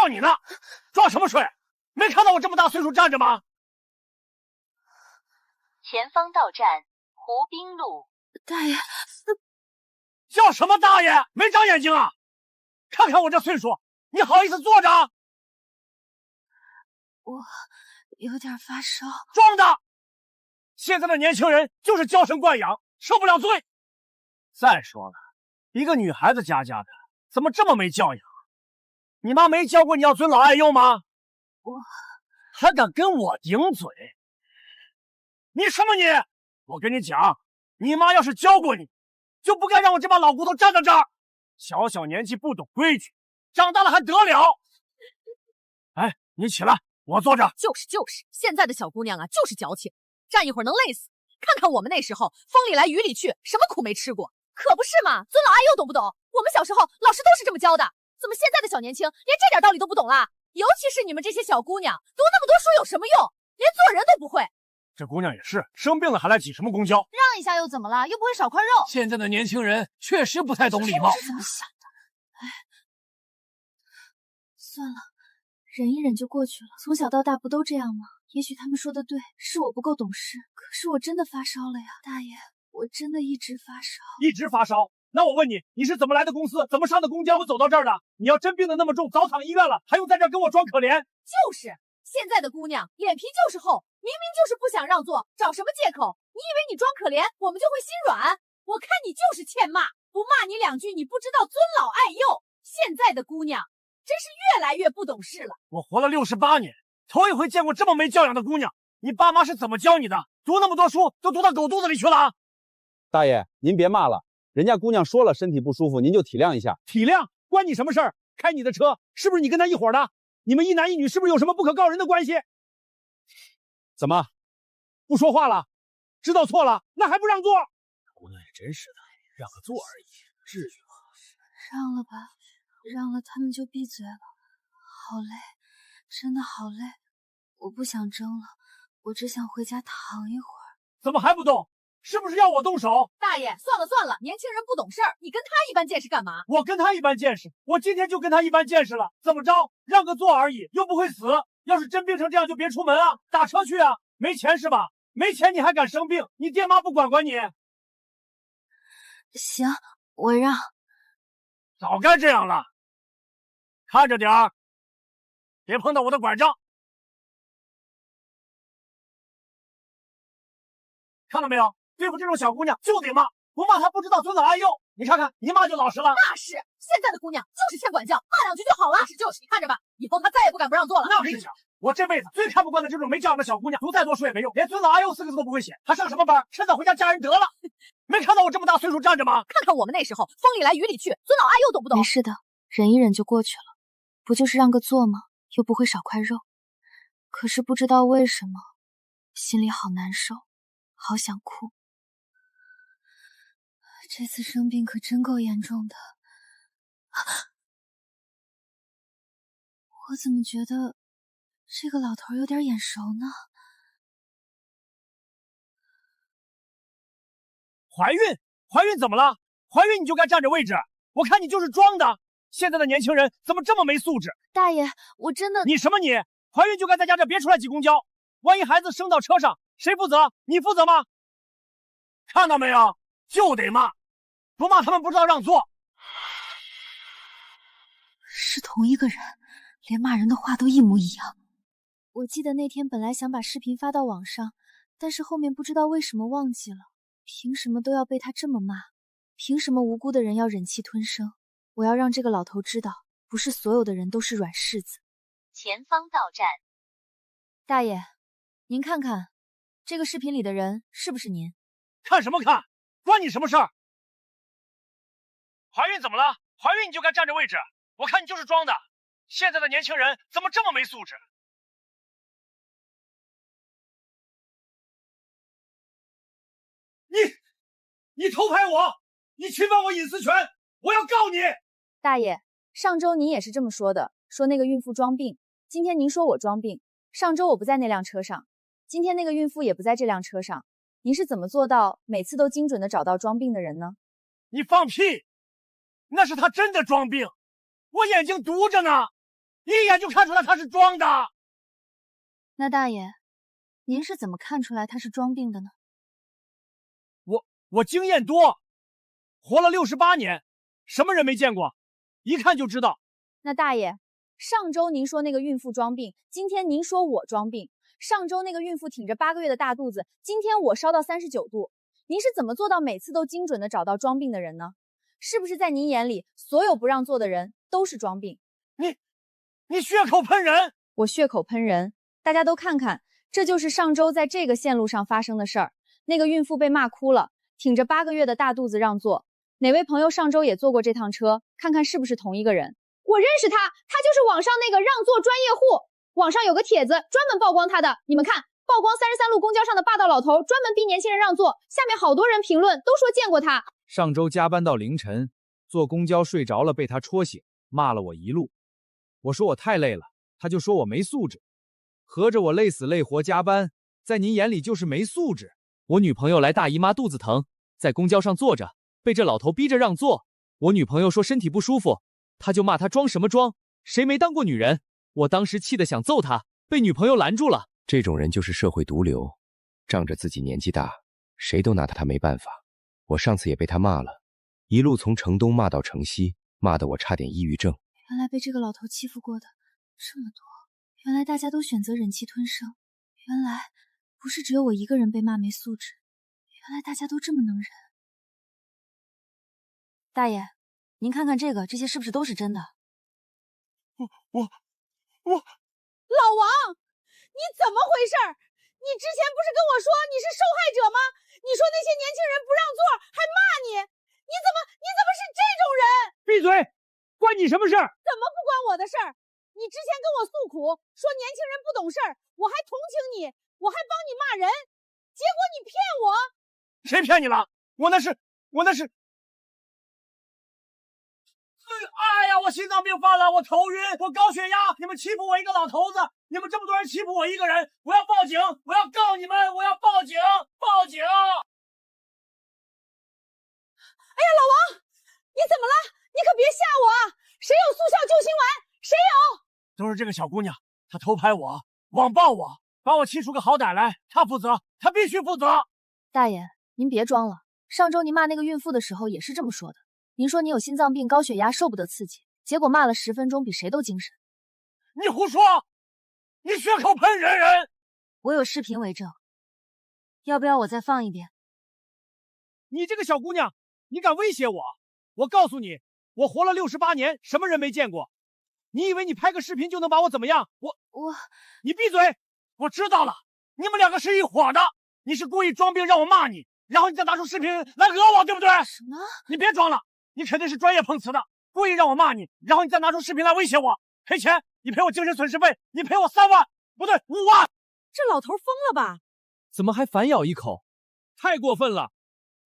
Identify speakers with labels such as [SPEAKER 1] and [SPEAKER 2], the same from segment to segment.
[SPEAKER 1] 叫你呢，装什么睡？没看到我这么大岁数站着吗？
[SPEAKER 2] 前方到站湖滨路。
[SPEAKER 3] 大爷，
[SPEAKER 1] 叫什么大爷？没长眼睛啊！看看我这岁数，你好意思坐着？
[SPEAKER 3] 我有点发烧。
[SPEAKER 1] 装的！现在的年轻人就是娇生惯养，受不了罪。再说了，一个女孩子家的，怎么这么没教养？你妈没教过你要尊老爱幼吗？
[SPEAKER 3] 我
[SPEAKER 1] 还敢跟我顶嘴？你什么你？我跟你讲，你妈要是教过你，就不该让我这把老骨头站在这儿。小小年纪不懂规矩，长大了还得了？哎，你起来，我坐着。
[SPEAKER 4] 就是，现在的小姑娘啊，就是矫情，站一会儿能累死。看看我们那时候，风里来雨里去，什么苦没吃过？可不是嘛，尊老爱幼懂不懂？我们小时候老师都是这么教的，怎么现在的小年轻连这点道理都不懂啦？尤其是你们这些小姑娘，读那么多书有什么用？连做人都不会。
[SPEAKER 1] 这姑娘也是，生病了还来挤什么公交？
[SPEAKER 3] 让一下又怎么了？又不会少块肉。
[SPEAKER 5] 现在的年轻人确实不太懂礼貌。
[SPEAKER 3] 怎么想的？哎，算了，忍一忍就过去了。从小到大不都这样吗？也许他们说的对，是我不够懂事。可是我真的发烧了呀，大爷，我真的一直发烧。
[SPEAKER 1] 一直发烧？那我问你，你是怎么来的公司？怎么上的公交？走到这儿的？你要真病得那么重，早躺医院了，还用在这儿跟我装可怜？
[SPEAKER 4] 就是现在的姑娘脸皮就是厚，明明就是不想让座，找什么借口？你以为你装可怜，我们就会心软？我看你就是欠骂，不骂你两句，你不知道尊老爱幼。现在的姑娘真是越来越不懂事了。
[SPEAKER 1] 我活了68年，头一回见过这么没教养的姑娘。你爸妈是怎么教你的？读那么多书都读到狗肚子里去了啊！
[SPEAKER 6] 大爷，您别骂了，人家姑娘说了身体不舒服，您就体谅一下。
[SPEAKER 1] 体谅关你什么事儿？开你的车是不是你跟他一伙的？你们一男一女是不是有什么不可告人的关系？怎么不说话了？知道错了那还不让座？姑娘也真是的，让个座而已，至于吗？
[SPEAKER 3] 让了吧，让了他们就闭嘴了。好累，真的好累，我不想争了，我只想回家躺一会儿。
[SPEAKER 1] 怎么还不动？是不是要我动手？
[SPEAKER 4] 大爷，算了，年轻人不懂事儿，你跟他一般见识干嘛？
[SPEAKER 1] 我跟他一般见识，我今天就跟他一般见识了，怎么着？让个座而已，又不会死。要是真病成这样，就别出门啊，打车去啊。没钱是吧？没钱你还敢生病？你爹妈不管管你？
[SPEAKER 3] 行，我让。
[SPEAKER 1] 早该这样了，看着点儿，别碰到我的拐杖。看到没有？对付这种小姑娘就得骂，不骂她不知道尊老爱幼。你看看，一骂就老实了。
[SPEAKER 4] 那是，现在的姑娘就是欠管教，骂两句就好了。就是，你看着吧，以后她再也不敢不让座了。
[SPEAKER 1] 那是想，我这辈子最看不惯的这种没教养的小姑娘，读再多书也没用，连尊老爱幼4个字都不会写，还上什么班？趁早回家嫁人得了。没看到我这么大岁数站着吗？
[SPEAKER 4] 看看我们那时候，风里来雨里去，尊老爱幼懂不懂？
[SPEAKER 3] 没事的，忍一忍就过去了。不就是让个座吗？又不会少块肉。可是不知道为什么，心里好难受，好想哭。这次生病可真够严重的。我怎么觉得这个老头有点眼熟呢？
[SPEAKER 1] 怀孕怎么了？怀孕你就该占着位置，我看你就是装的。现在的年轻人怎么这么没素质？
[SPEAKER 3] 大爷，我真的……
[SPEAKER 1] 你什么你？怀孕就该在家这别出来挤公交，万一孩子生到车上，谁负责？你负责吗？看到没有？就得骂，不骂他们不知道让座。
[SPEAKER 3] 是同一个人，连骂人的话都一模一样。我记得那天本来想把视频发到网上，但是后面不知道为什么忘记了。凭什么都要被他这么骂？凭什么无辜的人要忍气吞声？我要让这个老头知道，不是所有的人都是软柿子。
[SPEAKER 2] 前方到站。
[SPEAKER 3] 大爷，您看看，这个视频里的人是不是您？
[SPEAKER 1] 看什么看？关你什么事儿？怀孕怎么了？怀孕你就该占着位置，我看你就是装的。现在的年轻人怎么这么没素质？你偷拍我，你侵犯我隐私权，我要告你！
[SPEAKER 3] 大爷，上周您也是这么说的，说那个孕妇装病。今天您说我装病，上周我不在那辆车上，今天那个孕妇也不在这辆车上，您是怎么做到每次都精准的找到装病的人呢？
[SPEAKER 1] 你放屁！那是他真的装病，我眼睛毒着呢。一眼就看出来他是装的。
[SPEAKER 3] 那大爷，您是怎么看出来他是装病的呢？
[SPEAKER 1] 我经验多，活了68年，什么人没见过，一看就知道。
[SPEAKER 4] 那大爷，上周您说那个孕妇装病，今天您说我装病。上周那个孕妇挺着8个月的大肚子，今天我烧到39度。您是怎么做到每次都精准的找到装病的人呢？是不是在您眼里，所有不让做的人都是装病？
[SPEAKER 1] 你血口喷人！
[SPEAKER 4] 我血口喷人，大家都看看，这就是上周在这个线路上发生的事儿。那个孕妇被骂哭了，挺着8个月的大肚子让座。哪位朋友上周也坐过这趟车？看看是不是同一个人？我认识他，他就是网上那个让座专业户。网上有个帖子专门曝光他的，你们看，曝光33路公交上的霸道老头，专门逼年轻人让座。下面好多人评论都说见过他。
[SPEAKER 7] 上周加班到凌晨，坐公交睡着了，被他戳醒，骂了我一路。我说我太累了，他就说我没素质。合着我累死累活加班，在您眼里就是没素质。我女朋友来大姨妈肚子疼，在公交上坐着，被这老头逼着让座。我女朋友说身体不舒服，他就骂他装什么装，谁没当过女人？我当时气得想揍他，被女朋友拦住了。
[SPEAKER 8] 这种人就是社会毒瘤，仗着自己年纪大，谁都拿他没办法。我上次也被他骂了，一路从城东骂到城西，骂得我差点抑郁症。
[SPEAKER 3] 原来被这个老头欺负过的这么多，原来大家都选择忍气吞声，原来不是只有我一个人被骂没素质，原来大家都这么能忍。大爷，您看看这些是不是都是真的？
[SPEAKER 4] 老王，你怎么回事？你之前不是跟我说你是受害者吗？你说那些年轻人不让座，还骂你，你怎么是这种人？
[SPEAKER 1] 闭嘴，关你什么事儿？
[SPEAKER 4] 怎么不关我的事儿？你之前跟我诉苦，说年轻人不懂事儿，我还同情你，我还帮你骂人，结果你骗我。
[SPEAKER 1] 谁骗你了？我那是。哎呀，我心脏病犯了，我头晕，我高血压，你们欺负我一个老头子，你们这么多人欺负我一个人，我要报警，我要告你们，我要报警，报警！
[SPEAKER 4] 哎呀，老王，你怎么了？你可别吓我啊！谁有速效救心丸？谁有？
[SPEAKER 1] 都是这个小姑娘，她偷拍我，网暴我，把我气出个好歹来，她负责，她必须负责。
[SPEAKER 3] 大爷，您别装了，上周您骂那个孕妇的时候也是这么说的。您说你有心脏病、高血压，受不得刺激，结果骂了10分钟，比谁都精神。
[SPEAKER 1] 你胡说！你血口喷人！
[SPEAKER 3] 我有视频为证，要不要我再放一遍？
[SPEAKER 1] 你这个小姑娘，你敢威胁我？我告诉你，我活了68年，什么人没见过？你以为你拍个视频就能把我怎么样？你闭嘴！我知道了，你们两个是一伙的，你是故意装病让我骂你，然后你再拿出视频来讹我，对不对？
[SPEAKER 3] 什么？
[SPEAKER 1] 你别装了，你肯定是专业碰瓷的，故意让我骂你，然后你再拿出视频来威胁我，赔钱，你赔我精神损失费，你赔我3万，不对，5万。
[SPEAKER 4] 这老头疯了吧？
[SPEAKER 7] 怎么还反咬一口？太过分了，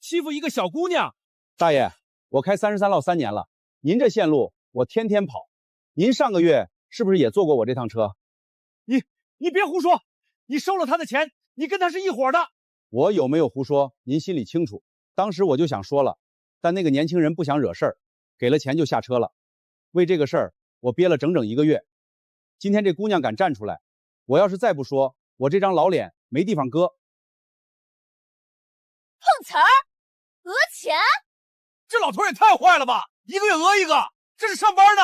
[SPEAKER 7] 欺负一个小姑娘！
[SPEAKER 6] 大爷，我开33唠3年了，您这线路我天天跑，您上个月是不是也坐过我这趟车？
[SPEAKER 1] 你别胡说，你收了他的钱，你跟他是一伙的。
[SPEAKER 6] 我有没有胡说，您心里清楚。当时我就想说了，但那个年轻人不想惹事儿，给了钱就下车了。为这个事儿，我憋了整整1个月。今天这姑娘敢站出来，我要是再不说，我这张老脸没地方搁。
[SPEAKER 4] 碰瓷儿，讹钱，
[SPEAKER 1] 这老头也太坏了吧！1个月讹1个，这是上班呢。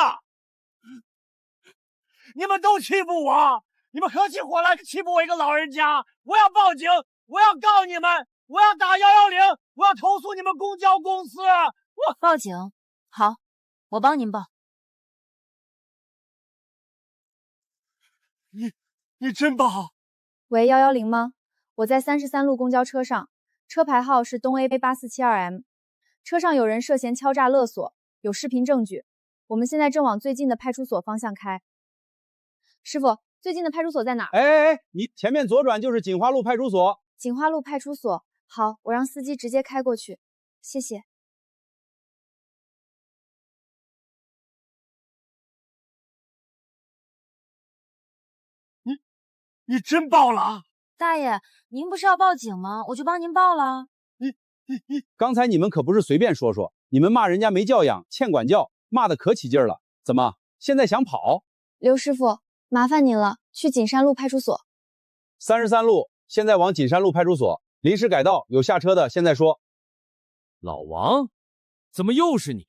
[SPEAKER 1] 你们都欺负我，你们合起伙来欺负我一个老人家！我要报警，我要告你们，我要打110，我要投诉你们公交公司！我
[SPEAKER 3] 报警？好，我帮您报。
[SPEAKER 1] 你真报？
[SPEAKER 4] 喂，110吗？我在33路公交车上，车牌号是东 A8472M， 车上有人涉嫌敲诈勒索，有视频证据。我们现在正往最近的派出所方向开。师傅，最近的派出所在哪儿？
[SPEAKER 6] 你前面左转就是锦花路派出所。
[SPEAKER 4] 锦花路派出所。好，我让司机直接开过去。谢谢。
[SPEAKER 1] 你真报了？
[SPEAKER 3] 大爷，您不是要报警吗？我就帮您报了。
[SPEAKER 6] 刚才你们可不是随便说说，你们骂人家没教养、欠管教，骂的可起劲了。怎么，现在想跑？
[SPEAKER 3] 刘师傅，麻烦您了，去锦山路派出所。
[SPEAKER 6] 33路，现在往锦山路派出所，临时改道，有下车的现在说。
[SPEAKER 7] 老王，怎么又是你？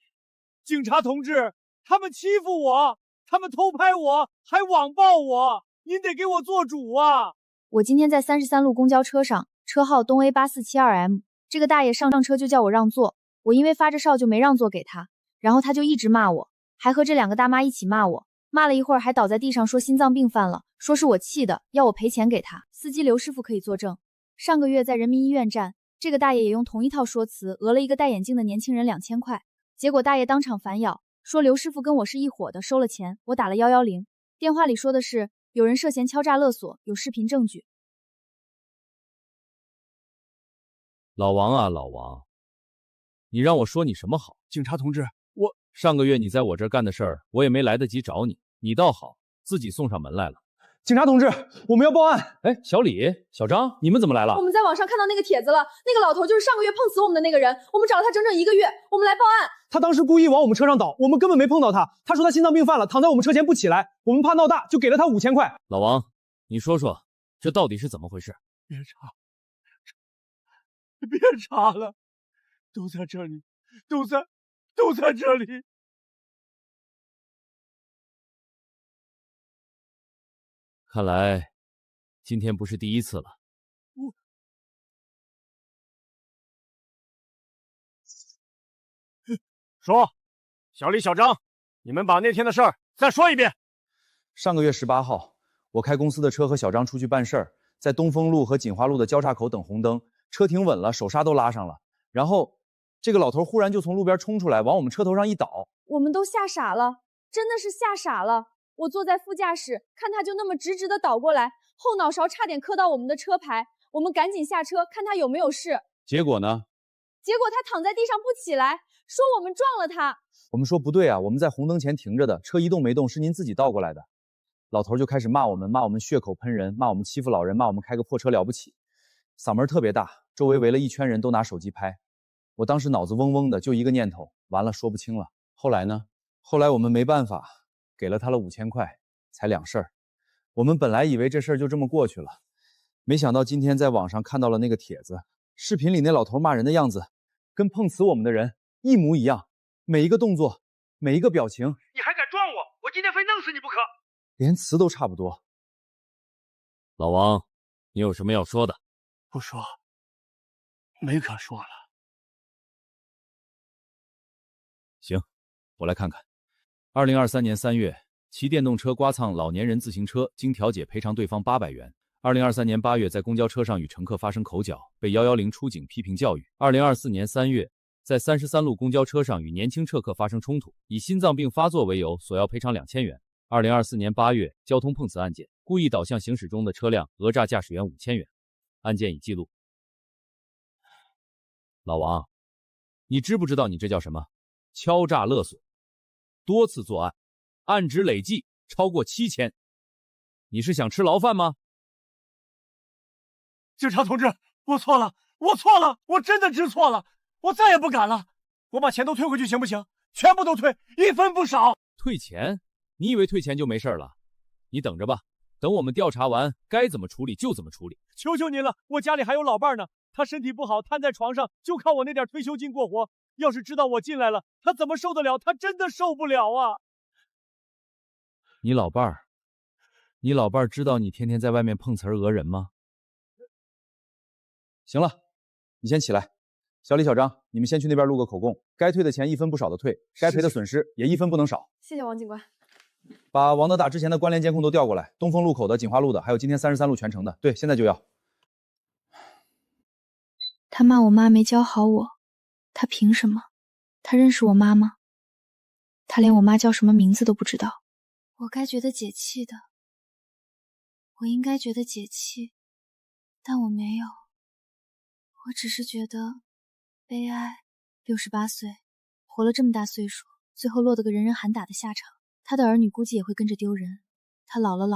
[SPEAKER 1] 警察同志，他们欺负我，他们偷拍我，还网暴我，您得给我做主啊！
[SPEAKER 3] 我今天在33路公交车上，车号东 A8472M， 这个大爷上车就叫我让座，我因为发着哨就没让座给他，然后他就一直骂我，还和这2个大妈一起骂我，骂了一会儿还倒在地上说心脏病犯了，说是我气的，要我赔钱给他。司机刘师傅可以作证，上个月在人民医院站，这个大爷也用同一套说辞讹了一个戴眼镜的年轻人2000块，结果大爷当场反咬，说刘师傅跟我是一伙的，收了钱，我打了110，电话里说的是有人涉嫌敲诈勒索，有视频证据。
[SPEAKER 7] 老王啊，老王，你让我说你什么好？
[SPEAKER 1] 警察同志，
[SPEAKER 7] 上个月你在我这儿干的事儿，我也没来得及找你，你倒好，自己送上门来了。
[SPEAKER 1] 警察同志，我们要报案。
[SPEAKER 7] 哎，小李、小张，你们怎么来了？
[SPEAKER 4] 我们在网上看到那个帖子了，那个老头就是上个月碰死我们的那个人，我们找了他整整1个月，我们来报案。
[SPEAKER 1] 他当时故意往我们车上倒，我们根本没碰到他。他说他心脏病犯了，躺在我们车前不起来，我们怕闹大，就给了他5000块。
[SPEAKER 7] 老王，你说说，这到底是怎么回事？
[SPEAKER 1] 别查了，都在这里，都在这里。
[SPEAKER 7] 看来今天不是第一次了。
[SPEAKER 1] 说，小李、小张，你们把那天的事儿再说一遍。
[SPEAKER 6] 上个月18号，我开公司的车和小张出去办事儿，在东风路和锦华路的交叉口等红灯，车停稳了，手刹都拉上了，然后这个老头忽然就从路边冲出来，往我们车头上一倒，
[SPEAKER 3] 我们都吓傻了，真的是吓傻了。我坐在副驾驶，看他就那么直直的倒过来，后脑勺差点磕到我们的车牌，我们赶紧下车看他有没有事。
[SPEAKER 6] 结果呢？
[SPEAKER 3] 结果他躺在地上不起来，说我们撞了他。
[SPEAKER 6] 我们说不对啊，我们在红灯前停着的，车一动没动，是您自己倒过来的。老头就开始骂我们血口喷人，骂我们欺负老人，骂我们开个破车了不起，嗓门特别大，周围围了一圈人都拿手机拍。我当时脑子嗡嗡的，就一个念头，完了说不清了。后来呢？后来我们没办法，给了他了5000块，才2事儿。我们本来以为这事儿就这么过去了，没想到今天在网上看到了那个帖子，视频里那老头骂人的样子，跟碰死我们的人一模一样，每一个动作，每一个表情。
[SPEAKER 1] 你还敢撞我？我今天非弄死你不可！
[SPEAKER 6] 连词都差不多。
[SPEAKER 7] 老王，你有什么要说的？
[SPEAKER 1] 不说，没可说了。
[SPEAKER 7] 行，我来看看。2023年3月，骑电动车刮蹭老年人自行车，经调解赔偿对方800元。2023年8月，在公交车上与乘客发生口角，被110出警批评教育。2024年3月，在33路公交车上与年轻乘客发生冲突，以心脏病发作为由索要赔偿2000元。2024年8月，交通碰瓷案件，故意导向行驶中的车辆讹诈驾驶员5000元，案件已记录。老王，你知不知道你这叫什么？敲诈勒索，多次作案，案值累计超过7000。你是想吃牢饭吗？
[SPEAKER 1] 警察同志，我错了，我真的知错了，我再也不敢了。我把钱都退回去行不行？全部都退，1分不少。
[SPEAKER 7] 退钱？你以为退钱就没事了？你等着吧，等我们调查完，该怎么处理就怎么处理。
[SPEAKER 1] 求求您了，我家里还有老伴呢，他身体不好，瘫在床上，就靠我那点退休金过活。要是知道我进来了，他怎么受得了？他真的受不了啊！
[SPEAKER 7] 你老伴儿知道你天天在外面碰瓷儿讹人吗？
[SPEAKER 6] 行了，你先起来。小李、小张，你们先去那边录个口供，该退的钱1分不少的退，该赔的损失也1分不能少。
[SPEAKER 4] 谢谢王警官。
[SPEAKER 6] 把王德大之前的关联监控都调过来，东风路口的、锦华路的，还有今天33路全程的。对，现在就要。
[SPEAKER 3] 他骂我妈没教好我，他凭什么？他认识我妈吗？他连我妈叫什么名字都不知道。我该觉得解气的，我应该觉得解气，但我没有。我只是觉得悲哀。68岁，活了这么大岁数，最后落得个人人喊打的下场。他的儿女估计也会跟着丢人。他老了，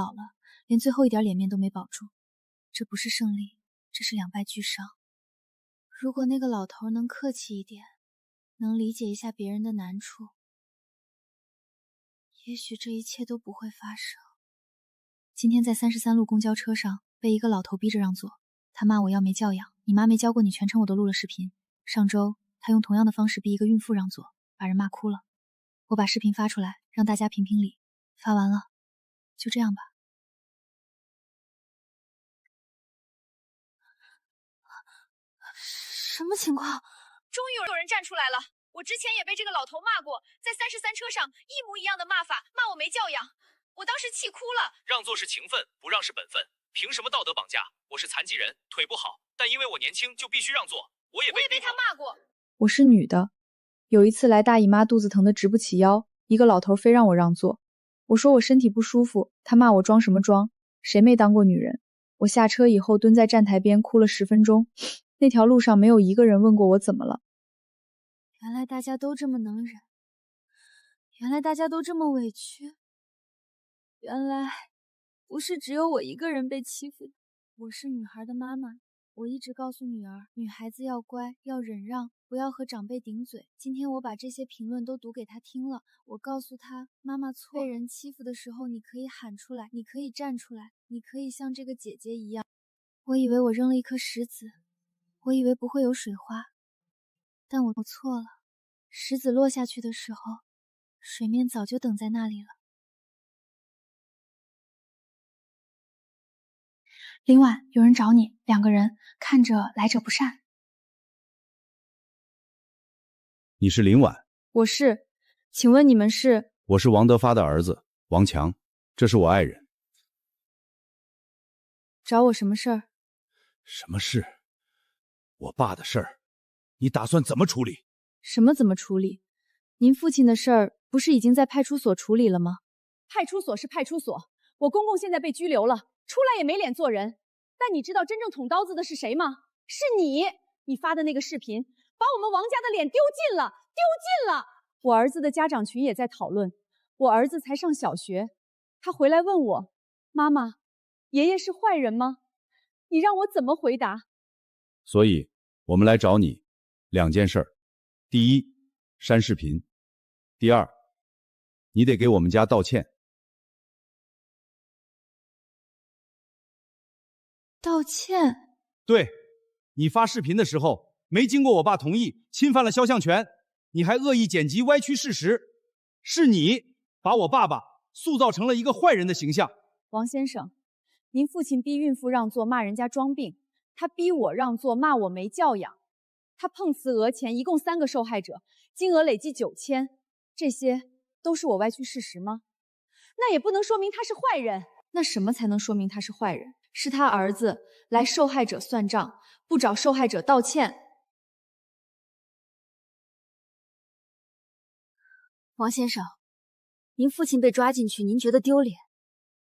[SPEAKER 3] 连最后一点脸面都没保住。这不是胜利，这是2败俱伤。如果那个老头能客气一点，能理解一下别人的难处，也许这一切都不会发生。今天在33路公交车上被一个老头逼着让座，他骂我要没教养，你妈没教过你，全程我都录了视频。上周他用同样的方式逼一个孕妇让座，把人骂哭了。我把视频发出来，让大家评评理。发完了，就这样吧。什么情况？
[SPEAKER 4] 终于有人站出来了！我之前也被这个老头骂过，在33车上一模一样的骂法，骂我没教养，我当时气哭了。
[SPEAKER 9] 让座是情分，不让是本分，凭什么道德绑架？我是残疾人，腿不好，但因为我年轻就必须让座。我也被他骂过。
[SPEAKER 10] 我是女的，有一次来大姨妈，肚子疼得直不起腰，一个老头非让我让座，我说我身体不舒服，他骂我装什么装，谁没当过女人？我下车以后蹲在站台边哭了10分钟，那条路上没有一个人问过我怎么了。
[SPEAKER 3] 原来大家都这么能忍，原来大家都这么委屈，原来不是只有我一个人被欺负。我是女孩的妈妈，我一直告诉女儿，女孩子要乖，要忍让，不要和长辈顶嘴。今天我把这些评论都读给她听了，我告诉她，妈妈错，被人欺负的时候你可以喊出来，你可以站出来，你可以像这个姐姐一样。我以为我扔了一颗石子，我以为不会有水花，但我错了。石子落下去的时候，水面早就等在那里了。林婉，有人找你，2个人，看着来者不善。
[SPEAKER 6] 你是林婉？
[SPEAKER 10] 我是，请问你们是？
[SPEAKER 6] 我是王德发的儿子王强，这是我爱人。
[SPEAKER 10] 找我什么事儿？
[SPEAKER 6] 什么事？我爸的事儿，你打算怎么处理？
[SPEAKER 10] 什么怎么处理？您父亲的事儿不是已经在派出所处理了吗？
[SPEAKER 4] 派出所是派出所，我公公现在被拘留了，出来也没脸做人。但你知道真正捅刀子的是谁吗？是你！你发的那个视频，把我们王家的脸丢尽了，丢尽了！我儿子的家长群也在讨论，我儿子才上小学，他回来问我，妈妈，爷爷是坏人吗？你让我怎么回答？
[SPEAKER 6] 所以我们来找你2件事儿。第一，删视频；第二，你得给我们家道歉。
[SPEAKER 3] 道歉？
[SPEAKER 7] 对，你发视频的时候没经过我爸同意，侵犯了肖像权，你还恶意剪辑歪曲事实，是你把我爸爸塑造成了一个坏人的形象。
[SPEAKER 4] 王先生，您父亲逼孕妇让座，骂人家装病，他逼我让座，骂我没教养，他碰瓷讹钱，一共3个受害者，金额累计9000，这些都是我歪曲事实吗？那也不能说明他是坏人。
[SPEAKER 10] 那什么才能说明他是坏人？是他儿子来受害者算账，不找受害者道歉。
[SPEAKER 3] 王先生，您父亲被抓进去，您觉得丢脸，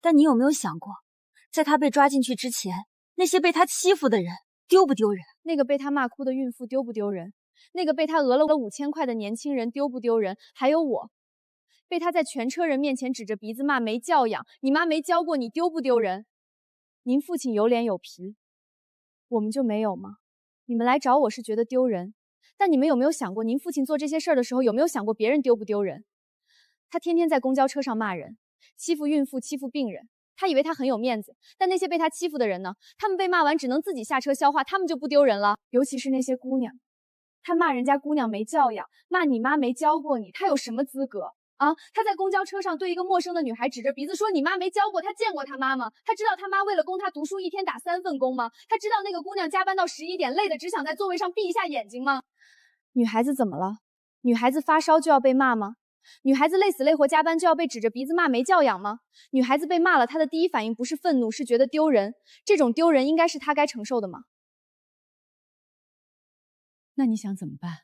[SPEAKER 3] 但你有没有想过，在他被抓进去之前，那些被他欺负的人丢不丢人？
[SPEAKER 4] 那个被他骂哭的孕妇丢不丢人？那个被他讹了5000块的年轻人丢不丢人？还有我，被他在全车人面前指着鼻子骂没教养，你妈没教过你，丢不丢人？您父亲有脸有皮，我们就没有吗？你们来找我是觉得丢人，但你们有没有想过，您父亲做这些事儿的时候，有没有想过别人丢不丢人？他天天在公交车上骂人，欺负孕妇，欺负病人，他以为他很有面子，但那些被他欺负的人呢？他们被骂完只能自己下车消化，他们就不丢人了。尤其是那些姑娘，他骂人家姑娘没教养，骂你妈没教过你，他有什么资格啊？他在公交车上对一个陌生的女孩指着鼻子说你妈没教过，他见过他妈吗？他知道他妈为了供他读书一天打3份工吗？他知道那个姑娘加班到11点累的只想在座位上闭一下眼睛吗？女孩子怎么了？女孩子发烧就要被骂吗？女孩子累死累活加班就要被指着鼻子骂没教养吗？女孩子被骂了，她的第一反应不是愤怒，是觉得丢人。这种丢人应该是她该承受的吗？那你想怎么办？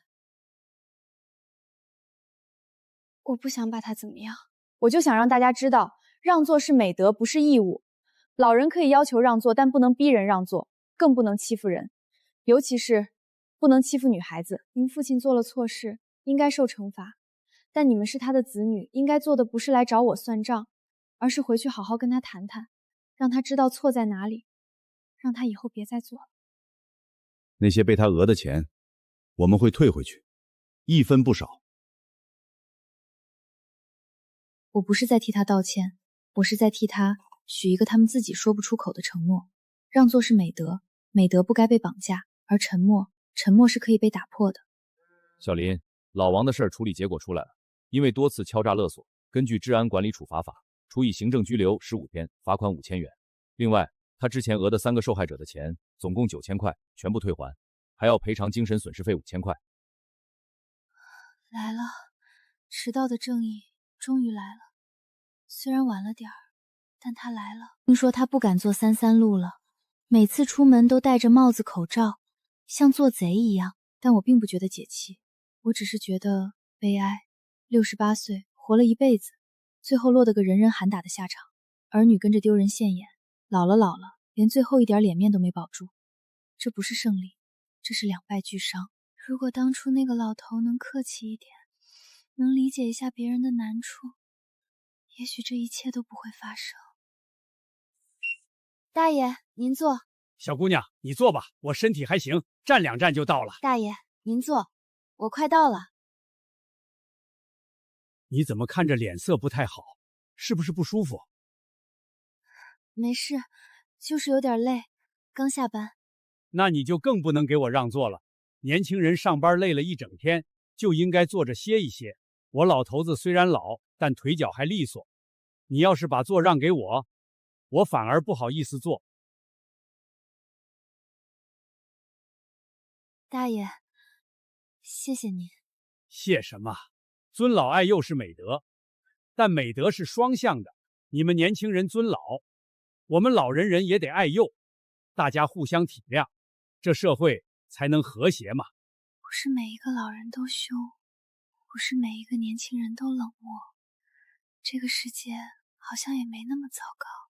[SPEAKER 3] 我不想把他怎么样，
[SPEAKER 4] 我就想让大家知道，让座是美德，不是义务。老人可以要求让座，但不能逼人让座，更不能欺负人，尤其是不能欺负女孩子。您父亲做了错事，应该受惩罚，但你们是他的子女，应该做的不是来找我算账，而是回去好好跟他谈谈，让他知道错在哪里，让他以后别再做了。
[SPEAKER 6] 那些被他讹的钱，我们会退回去，1分不少。
[SPEAKER 3] 我不是在替他道歉，我是在替他许一个他们自己说不出口的承诺。让座是美德，美德不该被绑架，而沉默，沉默是可以被打破的。
[SPEAKER 7] 小林，老王的事儿处理结果出来了，因为多次敲诈勒索，根据治安管理处罚法，处以行政拘留15天，罚款5000元。另外，他之前讹的3个受害者的钱，总共9000块，全部退还，还要赔偿精神损失费5000块。
[SPEAKER 3] 来了，迟到的正义终于来了，虽然晚了点儿，但他来了。听说他不敢坐33路了，每次出门都戴着帽子口罩，像做贼一样。但我并不觉得解气，我只是觉得悲哀。68岁，活了一辈子，最后落得个人人喊打的下场，儿女跟着丢人现眼，老了，连最后一点脸面都没保住。这不是胜利，这是两败俱伤。如果当初那个老头能客气一点，能理解一下别人的难处，也许这一切都不会发生。大爷，您坐。
[SPEAKER 1] 小姑娘，你坐吧，我身体还行，站2站就到了。
[SPEAKER 3] 大爷，您坐，我快到了。
[SPEAKER 1] 你怎么看着脸色不太好？是不是不舒服？
[SPEAKER 3] 没事，就是有点累，刚下班。
[SPEAKER 1] 那你就更不能给我让座了。年轻人上班累了一整天，就应该坐着歇一歇。我老头子虽然老，但腿脚还利索。你要是把座让给我，我反而不好意思坐。
[SPEAKER 3] 大爷，谢谢您。
[SPEAKER 1] 谢什么？尊老爱幼是美德，但美德是双向的。你们年轻人尊老，我们老人也得爱幼，大家互相体谅，这社会才能和谐嘛。
[SPEAKER 3] 不是每一个老人都凶，不是每一个年轻人都冷漠，这个世界好像也没那么糟糕。